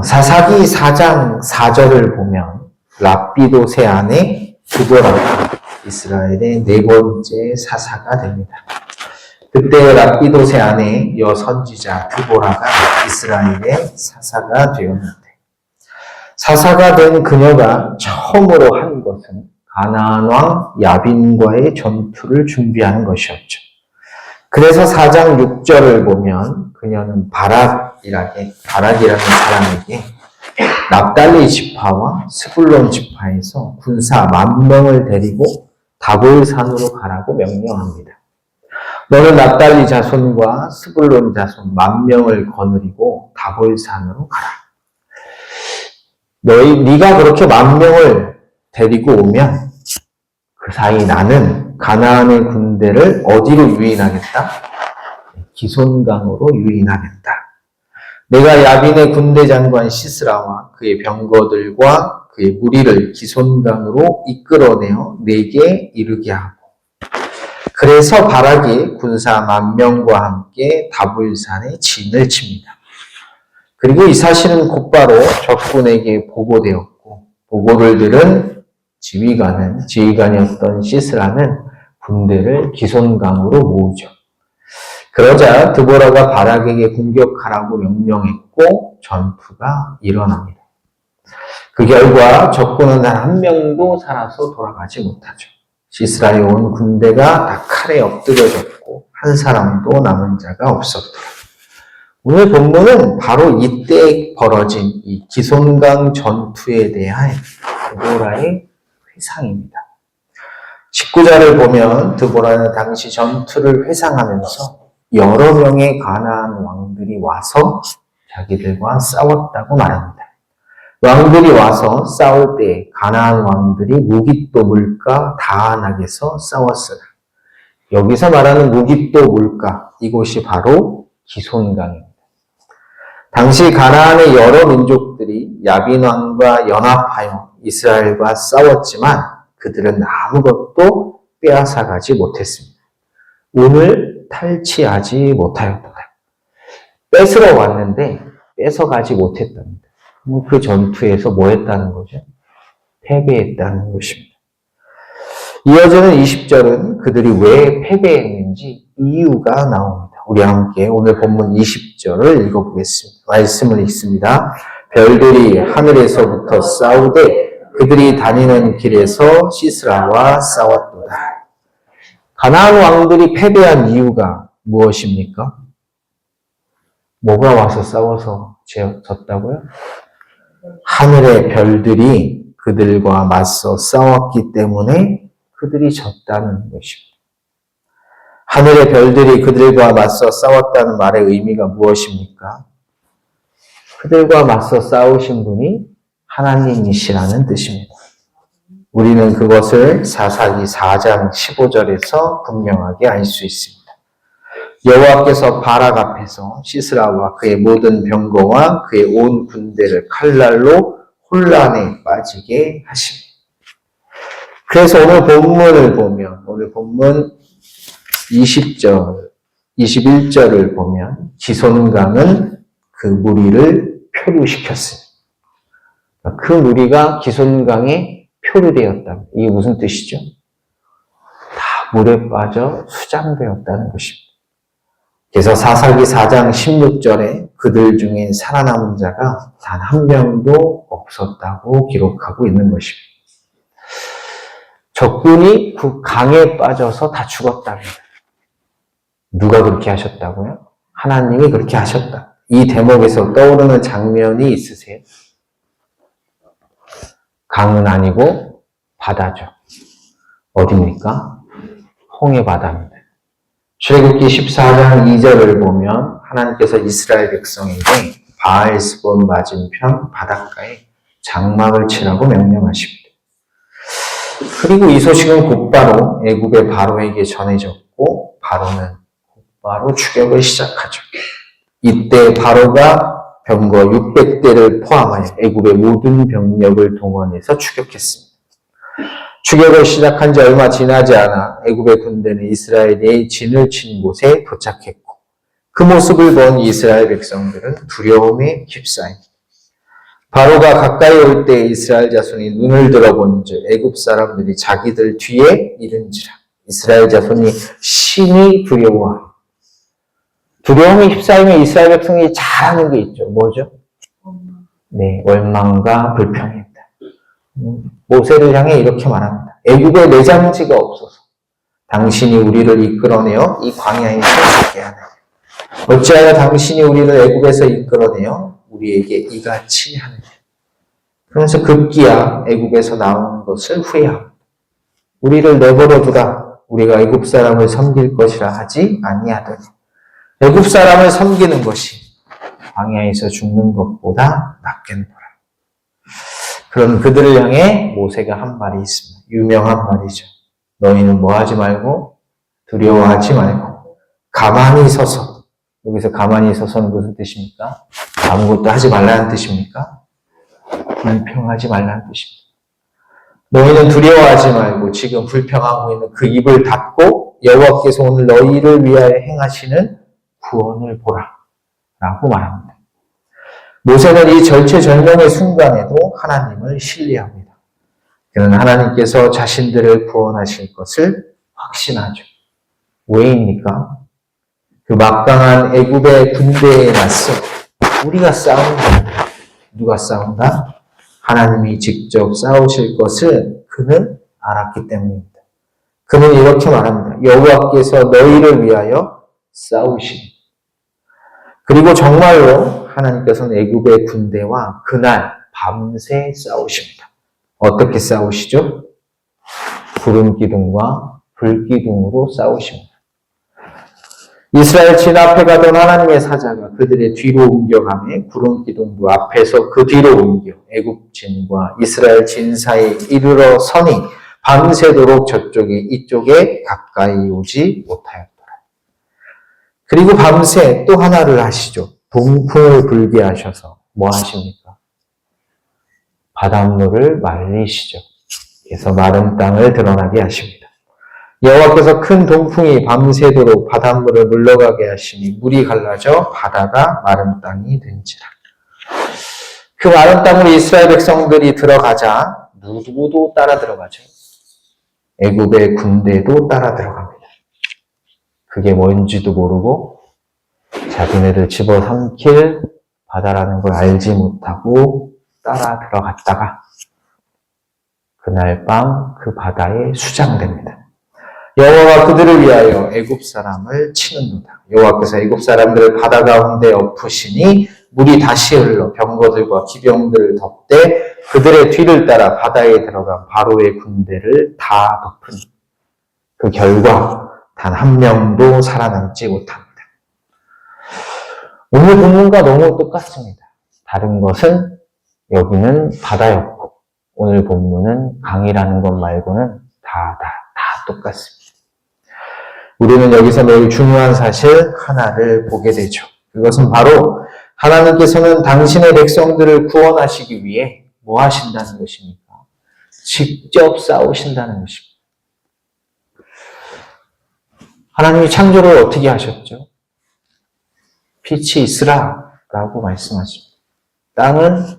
사사기 4장 4절을 보면 랍비도세 아내 드보라가 이스라엘의 네 번째 사사가 됩니다. 그때 랍비도세 아내 여선지자 드보라가 이스라엘의 사사가 되었는데, 사사가 된 그녀가 처음으로 한 것은 가나안 왕 야빈과의 전투를 준비하는 것이었죠. 그래서 4장 6절을 보면 그녀는 바락이라는 사람에게 납달리 지파와 스불론 지파에서 군사 10,000명을 데리고 다볼산으로 가라고 명령합니다. 너는 납달리 자손과 스불론 자손 10,000명을 거느리고 다볼산으로 가라. 네가 그렇게 10,000명을 데리고 오면 그 사이 나는 가나안의 군대를 어디로 유인하겠다? 기손강으로 유인하겠다. 내가 야빈의 군대 장관 시스라와 그의 병거들과 그의 무리를 기손강으로 이끌어내어 내게 이르게 하고, 그래서 바락이 군사 10,000명과 함께 다볼산에 진을 칩니다. 그리고 이 사실은 곧바로 적군에게 보고되었고, 보고를 들은 지휘관이었던 시스라는 군대를 기손강으로 모으죠. 그러자 드보라가 바락에게 공격하라고 명령했고 전투가 일어납니다. 그 결과 적군은 단 1명도 살아서 돌아가지 못하죠. 시스라에 온 군대가 다 칼에 엎드려졌고 한 사람도 남은 자가 없었더라. 오늘 본문은 바로 이때 벌어진 이 기손강 전투에 대한 드보라의 회상입니다. 19절을 보면 드보라는 당시 전투를 회상하면서 여러 명의 가나안 왕들이 와서 자기들과 싸웠다고 말합니다. 왕들이 와서 싸울 때 가나안 왕들이 무깃도 물가 다안악에서 싸웠으나, 여기서 말하는 무깃도 물가, 이곳이 바로 기손강입니다. 당시 가나안의 여러 민족들이 야빈 왕과 연합하여 이스라엘과 싸웠지만 그들은 아무것도 빼앗아가지 못했습니다. 오늘 탈취하지 못하였다. 뺏으러 왔는데 뺏어가지 못했답니다. 그 전투에서 뭐 했다는 거죠? 패배했다는 것입니다. 이어지는 20절은 그들이 왜 패배했는지 이유가 나옵니다. 우리 함께 오늘 본문 20절을 읽어보겠습니다. 말씀을 읽습니다. 별들이 하늘에서부터 싸우되 그들이 다니는 길에서 시스라와 싸웠도다. 가나안 왕들이 패배한 이유가 무엇입니까? 뭐가 와서 싸워서 졌다고요? 하늘의 별들이 그들과 맞서 싸웠기 때문에 그들이 졌다는 것입니다. 하늘의 별들이 그들과 맞서 싸웠다는 말의 의미가 무엇입니까? 그들과 맞서 싸우신 분이 하나님이시라는 뜻입니다. 우리는 그것을 사사기 4장 15절에서 분명하게 알 수 있습니다. 여호와께서 바락 앞에서 시스라와 그의 모든 병거와 그의 온 군대를 칼날로 혼란에 빠지게 하십니다. 그래서 오늘 본문을 보면, 오늘 본문 20절, 21절을 보면 기손강은 그 무리를 표류시켰습니다. 그 무리가 기손강에 표류되었다. 이게 무슨 뜻이죠? 다 물에 빠져 수장되었다는 것입니다. 그래서 사사기 4장 16절에 그들 중에 살아남은 자가 단 1명도 없었다고 기록하고 있는 것입니다. 적군이 그 강에 빠져서 다 죽었답니다. 누가 그렇게 하셨다고요? 하나님이 그렇게 하셨다. 이 대목에서 떠오르는 장면이 있으세요? 강은 아니고 바다죠. 어디입니까? 홍해 바다입니다. 출애굽기 14장 2절을 보면 하나님께서 이스라엘 백성에게 바알스본 맞은편 바닷가에 장막을 치라고 명령하십니다. 그리고 이 소식은 곧바로 애굽의 바로에게 전해졌고 바로는 곧바로 추격을 시작하죠. 이때 바로가 병거 600대를 포함하여 애굽의 모든 병력을 동원해서 추격했습니다. 추격을 시작한 지 얼마 지나지 않아 애굽의 군대는 이스라엘이 진을 친 곳에 도착했고 그 모습을 본 이스라엘 백성들은 두려움에 휩싸입니다. 바로가 가까이 올 때 이스라엘 자손이 눈을 들어본즉 애굽 사람들이 자기들 뒤에 이른지라. 이스라엘 자손이 심히 두려워하여. 두려움이 휩싸이면 이스라엘 백성이 잘하는 게 있죠. 뭐죠? 네, 원망과 불평입니다. 모세를 향해 이렇게 말합니다. 애굽에 내장지가 없어서 당신이 우리를 이끌어내어 이 광야에서 죽게 하느냐. 어찌하여 당신이 우리를 애굽에서 이끌어내어 우리에게 이같이 하느냐. 그러면서 급기야 애굽에서 나오는 것을 후회합니다. 우리를 내버려 두라. 우리가 애굽 사람을 섬길 것이라 하지 아니하더니 애굽 사람을 섬기는 것이 광야에서 죽는 것보다 낫겠노라. 그런 그들을 향해 모세가 한 말이 있습니다. 유명한 말이죠. 너희는 뭐 하지 말고 두려워하지 말고 가만히 서서. 여기서 가만히 서서는 무슨 뜻입니까? 아무것도 하지 말라는 뜻입니까? 불평하지 말라는 뜻입니다. 너희는 두려워하지 말고 지금 불평하고 있는 그 입을 닫고 여호와께서 오늘 너희를 위하여 행하시는 구원을 보라 라고 말합니다. 모세는 이 절체절명의 순간에도 하나님을 신뢰합니다. 그는 하나님께서 자신들을 구원하실 것을 확신하죠. 왜입니까? 그 막강한 애굽의 군대에 맞서 우리가 싸운다. 누가 싸운다? 하나님이 직접 싸우실 것을 그는 알았기 때문입니다. 그는 이렇게 말합니다. 여호와께서 너희를 위하여 싸우시니. 그리고 정말로 하나님께서는 애굽의 군대와 그날 밤새 싸우십니다. 어떻게 싸우시죠? 구름 기둥과 불 기둥으로 싸우십니다. 이스라엘 진 앞에 가던 하나님의 사자가 그들의 뒤로 옮겨가며 구름 기둥도 앞에서 그 뒤로 옮겨 애굽 진과 이스라엘 진 사이에 이르러 서니 밤새도록 저쪽이 이쪽에 가까이 오지 못하였더라. 그리고 밤새 또 하나를 하시죠. 동풍을 불게 하셔서 뭐 하십니까? 바닷물을 말리시죠. 그래서 마른 땅을 드러나게 하십니다. 여호와께서 큰 동풍이 밤새도록 바닷물을 물러가게 하시니 물이 갈라져 바다가 마른 땅이 된지라. 그 마른 땅으로 이스라엘 백성들이 들어가자 누구도 따라 들어가죠. 애굽의 군대도 따라 들어갑니다. 그게 뭔지도 모르고 자기네들 집어삼킬 바다라는 걸 알지 못하고 따라 들어갔다가 그날 밤 그 바다에 수장됩니다. 여호와가 그들을 위하여 애굽 사람을 치는도다. 여호와께서 애굽 사람들을 바다 가운데 엎으시니 물이 다시 흘러 병거들과 기병들을 덮되 그들의 뒤를 따라 바다에 들어간 바로의 군대를 다 덮으니 그 결과 단 한 명도 살아남지 못합니다. 오늘 본문과 너무 똑같습니다. 다른 것은 여기는 바다였고 오늘 본문은 강이라는 것 말고는 다 똑같습니다. 우리는 여기서 매우 중요한 사실 하나를 보게 되죠. 그것은 바로 하나님께서는 당신의 백성들을 구원하시기 위해 뭐 하신다는 것입니까? 직접 싸우신다는 것입니다. 하나님이 창조를 어떻게 하셨죠? 빛이 있으라 라고 말씀하십니다. 땅은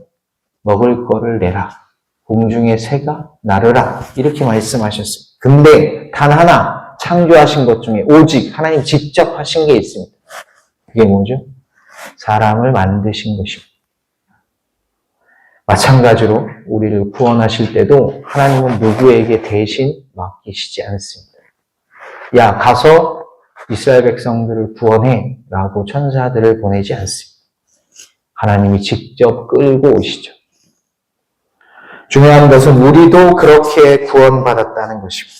먹을 거를 내라. 공중의 새가 나르라. 이렇게 말씀하셨습니다. 근데 단 하나 창조하신 것 중에 오직 하나님 직접 하신 게 있습니다. 그게 뭐죠? 사람을 만드신 것입니다. 마찬가지로 우리를 구원하실 때도 하나님은 누구에게 대신 맡기시지 않습니다. 야, 가서 이스라엘 백성들을 구원해 라고 천사들을 보내지 않습니다. 하나님이 직접 끌고 오시죠. 중요한 것은 우리도 그렇게 구원받았다는 것입니다.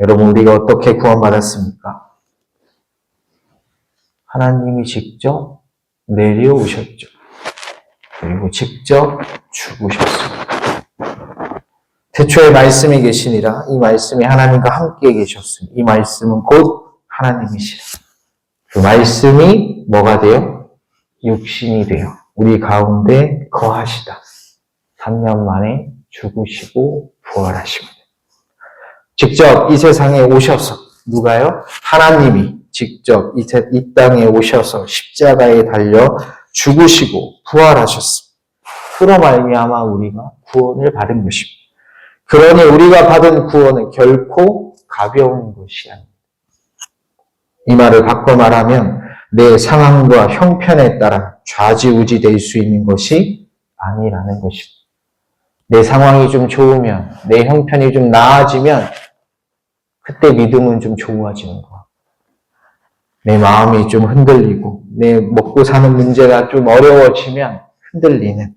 여러분, 우리가 어떻게 구원받았습니까? 하나님이 직접 내려오셨죠. 그리고 직접 죽으셨습니다. 태초에 말씀이 계시니라. 이 말씀이 하나님과 함께 계셨습니다. 이 말씀은 곧 하나님이시라. 그 말씀이 뭐가 돼요? 육신이 돼요. 우리 가운데 거하시다. 3년 만에 죽으시고 부활하십니다. 직접 이 세상에 오셔서 누가요? 하나님이 직접 이 땅에 오셔서 십자가에 달려 죽으시고 부활하셨습니다. 그로 말미암아 우리가 구원을 받은 것입니다. 그러니 우리가 받은 구원은 결코 가벼운 것이 아닙니다. 이 말을 바꿔 말하면 내 상황과 형편에 따라 좌지우지 될 수 있는 것이 아니라는 것입니다. 내 상황이 좀 좋으면, 내 형편이 좀 나아지면 그때 믿음은 좀 좋아지는 거야. 내 마음이 좀 흔들리고 내 먹고 사는 문제가 좀 어려워지면 흔들리는,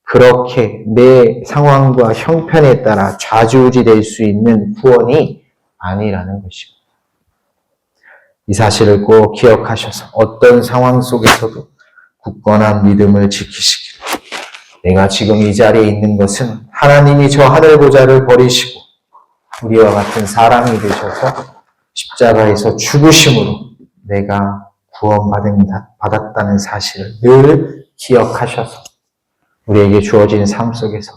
그렇게 내 상황과 형편에 따라 좌지우지 될 수 있는 구원이 아니라는 것입니다. 이 사실을 꼭 기억하셔서 어떤 상황 속에서도 굳건한 믿음을 지키시기를. 내가 지금 이 자리에 있는 것은 하나님이 저 하늘 보좌를 버리시고 우리와 같은 사람이 되셔서 십자가에서 죽으심으로 내가 구원받았다는 사실을 늘 기억하셔서 우리에게 주어진 삶 속에서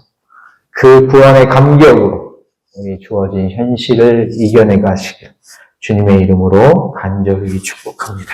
그 구원의 감격으로 우리 주어진 현실을 이겨내 가시길 주님의 이름으로 간절히 축복합니다.